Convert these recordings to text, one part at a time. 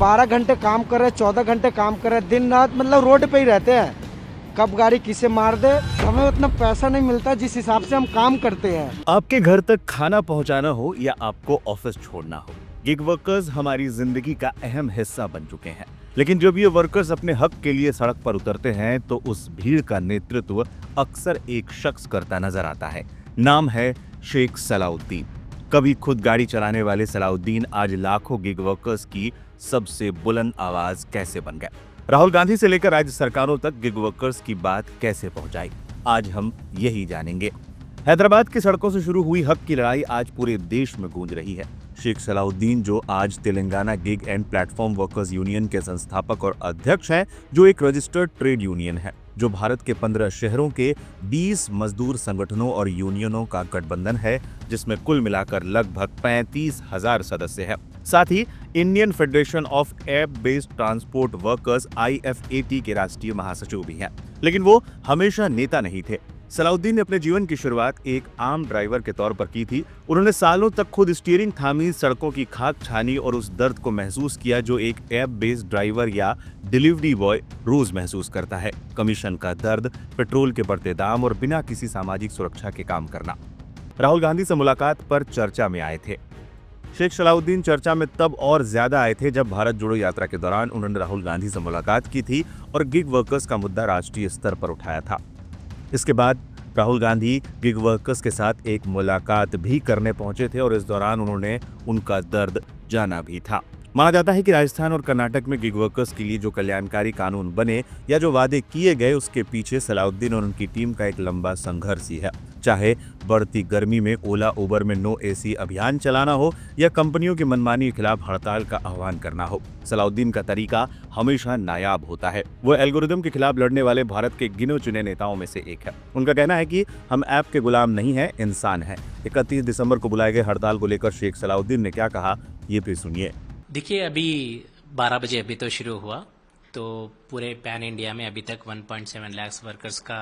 12 घंटे काम कर रहे हैं, 14 घंटे काम कर रहे हैं, दिन रात मतलब रोड पे ही रहते हैं। कब गाड़ी किसे मार दे, हमें उतना पैसा नहीं मिलता जिस हिसाब से हम काम करते हैं। आपके घर तक खाना पहुंचाना हो या आपको ऑफिस छोड़ना हो, गिग वर्कर्स हमारी जिंदगी का अहम हिस्सा बन चुके हैं। लेकिन जब ये वर्कर्स अपने हक के लिए सड़क पर उतरते हैं तो उस भीड़ का नेतृत्व अक्सर एक शख्स करता नजर आता है। नाम है शेख सलाउद्दीन। कभी खुद गाड़ी चलाने वाले सलाउद्दीन आज लाखों गिग वर्कर्स की सबसे बुलंद आवाज कैसे बन गए? राहुल गांधी से लेकर राज्य सरकारों तक गिग वर्कर्स की बात कैसे पहुंचाई, आज हम यही जानेंगे। हैदराबाद की सड़कों से शुरू हुई हक की लड़ाई आज पूरे देश में गूंज रही है। शेख सलाउद्दीन, जो आज Telangana gig and platform workers union के संस्थापक और अध्यक्ष हैं, जो एक रजिस्टर्ड ट्रेड यूनियन है जो भारत के 15 शहरों के 20 मजदूर संगठनों और यूनियनों का गठबंधन है, जिसमें कुल मिलाकर लगभग 35,000 सदस्य हैं। साथ ही Indian federation of app based transport workers IFAT के राष्ट्रीय महासचिव भी हैं। लेकिन वो हमेशा नेता नहीं थे। सलाउद्दीन ने अपने जीवन की शुरुआत एक आम ड्राइवर के तौर पर की थी। उन्होंने सालों तक खुद स्टीयरिंग थामी, सड़कों की खाक छानी और उस दर्द को महसूस किया जो एक ऐप बेस्ड ड्राइवर या डिलीवरी बॉय रोज महसूस करता है। कमीशन का दर्द, पेट्रोल के बढ़ते दाम और बिना किसी सामाजिक सुरक्षा के काम करना। राहुल गांधी से मुलाकात पर चर्चा में आए थे। शेख सलाउद्दीन चर्चा में तब और ज्यादा आए थे जब भारत जोड़ो यात्रा के दौरान उन्होंने राहुल गांधी से मुलाकात की थी और गिग वर्कर्स का मुद्दा राष्ट्रीय स्तर पर उठाया था। इसके बाद राहुल गांधी गिग वर्कर्स के साथ एक मुलाकात भी करने पहुंचे थे और इस दौरान उन्होंने उनका दर्द जाना भी था। माना जाता है कि राजस्थान और कर्नाटक में गिग वर्कर्स के लिए जो कल्याणकारी कानून बने या जो वादे किए गए, उसके पीछे सलाउद्दीन और उनकी टीम का एक लंबा संघर्ष ही है। चाहे बढ़ती गर्मी में ओला उबर में नो AC अभियान चलाना हो या कंपनियों की मनमानी के खिलाफ हड़ताल का आह्वान करना हो, सलाउद्दीन का तरीका हमेशा नायाब होता है। वो एल्गोरिदम के खिलाफ लड़ने वाले भारत के गिने चुने नेताओं में से एक है। उनका कहना है कि हम ऐप के गुलाम नहीं हैं, इंसान हैं। 31 दिसंबर को बुलाए गए हड़ताल को लेकर शेख सलाउद्दीन ने क्या कहा, ये भी सुनिए। देखिए, अभी 12 बजे अभी तो शुरू हुआ, तो पूरे पैन इंडिया में अभी तक 1.7 लाख वर्कर्स का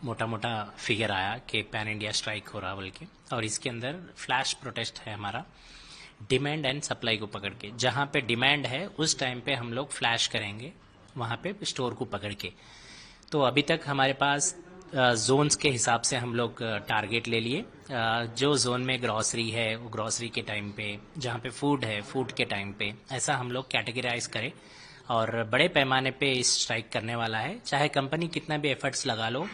मोटा मोटा फिगर आया कि पैन इंडिया स्ट्राइक हो रहा बल्कि, और इसके अंदर फ्लैश प्रोटेस्ट है हमारा, डिमांड एंड सप्लाई को पकड़ के। जहाँ पे डिमांड है उस टाइम पे हम लोग फ्लैश करेंगे, वहाँ पे स्टोर को पकड़ के। तो अभी तक हमारे पास जोन्स के हिसाब से हम लोग टारगेट ले लिए। जो जोन में ग्रॉसरी है वो ग्रॉसरी के टाइम पे, जहाँ पे फूड है फूड के टाइम पे, ऐसा हम लोग कैटेगराइज करें और बड़े पैमाने पे इस स्ट्राइक करने वाला है। चाहे कंपनी कितना भी एफर्ट्स लगा लो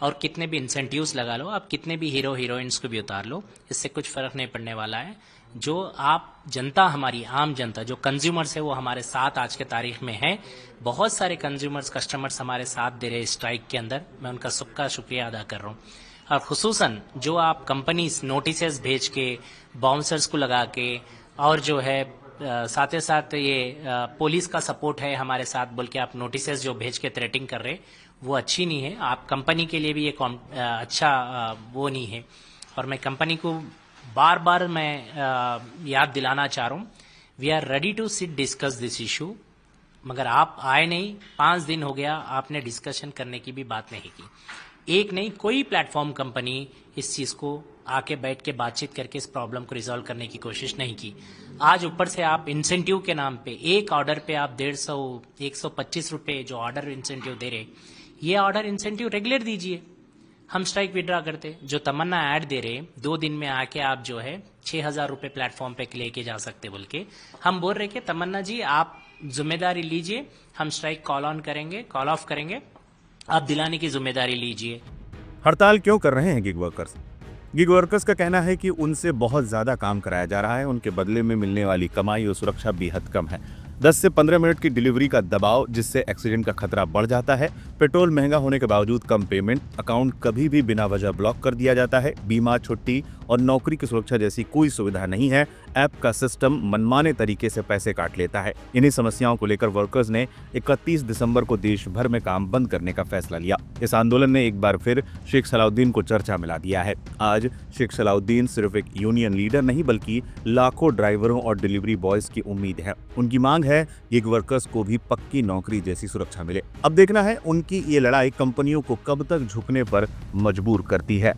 और कितने भी इंसेंटिव्स लगा लो, आप कितने भी हीरो हीरोइंस को भी उतार लो, इससे कुछ फर्क नहीं पड़ने वाला है। जो आप जनता, हमारी आम जनता, जो कंज्यूमर्स है, वो हमारे साथ आज के तारीख में है। बहुत सारे कंज्यूमर्स, कस्टमर्स हमारे साथ दे रहे स्ट्राइक के अंदर, मैं उनका सबका शुक्रिया अदा कर रहा हूँ। और खुसूसन जो आप कंपनीज नोटिसेस भेज के, बाउंसर्स को लगा के, और जो है साथ ही साथ ये पुलिस का सपोर्ट है हमारे साथ बोल के आप नोटिसेस जो भेज के थ्रेटिंग कर रहे, वो अच्छी नहीं है। आप कंपनी के लिए भी ये अच्छा वो नहीं है। और मैं कंपनी को बार बार मैं याद दिलाना चाह रहा हूँ, we are ready to sit discuss this issue, मगर आप आए नहीं। 5 दिन हो गया, आपने डिस्कशन करने की भी बात नहीं की। एक नहीं, कोई प्लेटफॉर्म कंपनी इस चीज़ को आके बैठ के बातचीत करके इस प्रॉब्लम को रिजॉल्व करने की कोशिश नहीं की। आज ऊपर से आप इंसेंटिव के नाम पे एक ऑर्डर पे आप 150, 125 रुपये जो ऑर्डर इंसेंटिव दे रहे, ये ऑर्डर इंसेंटिव रेगुलर दीजिए, हम स्ट्राइक विड्रा करते। जो तमन्ना ऐड दे रहे 2 दिन में आके आप जो है 6,000 रुपये प्लेटफॉर्म पे लेके जा सकते बोल के, हम बोल रहे कि तमन्ना जी आप जिम्मेदारी लीजिए, हम स्ट्राइक कॉल ऑन करेंगे, कॉल ऑफ करेंगे, आप दिलाने की जिम्मेदारी लीजिए। हड़ताल क्यों कर रहे हैं गिग वर्कर्स? गिग वर्कर्स का कहना है कि उनसे बहुत ज्यादा काम कराया जा रहा है, उनके बदले में मिलने वाली कमाई और सुरक्षा बेहद कम है। 10 से 15 मिनट की डिलीवरी का दबाव, जिससे एक्सीडेंट का खतरा बढ़ जाता है। पेट्रोल महंगा होने के बावजूद कम पेमेंट, अकाउंट कभी भी बिना वजह ब्लॉक कर दिया जाता है। बीमा, छुट्टी और नौकरी की सुरक्षा जैसी कोई सुविधा नहीं है। ऐप का सिस्टम मनमाने तरीके से पैसे काट लेता है। इन्हीं समस्याओं को लेकर वर्कर्स ने 31 दिसंबर को देश भर में काम बंद करने का फैसला लिया। इस आंदोलन ने एक बार फिर शेख सलाउद्दीन को चर्चा में ला दिया है। आज शेख सलाउद्दीन सिर्फ एक यूनियन लीडर नहीं, बल्कि लाखों ड्राइवरों और डिलीवरी बॉयज की उम्मीद है। उनकी मांग है गिग वर्कर्स को भी पक्की नौकरी जैसी सुरक्षा मिले। अब देखना है उनकी ये लड़ाई कंपनियों को कब तक झुकने पर मजबूर करती है।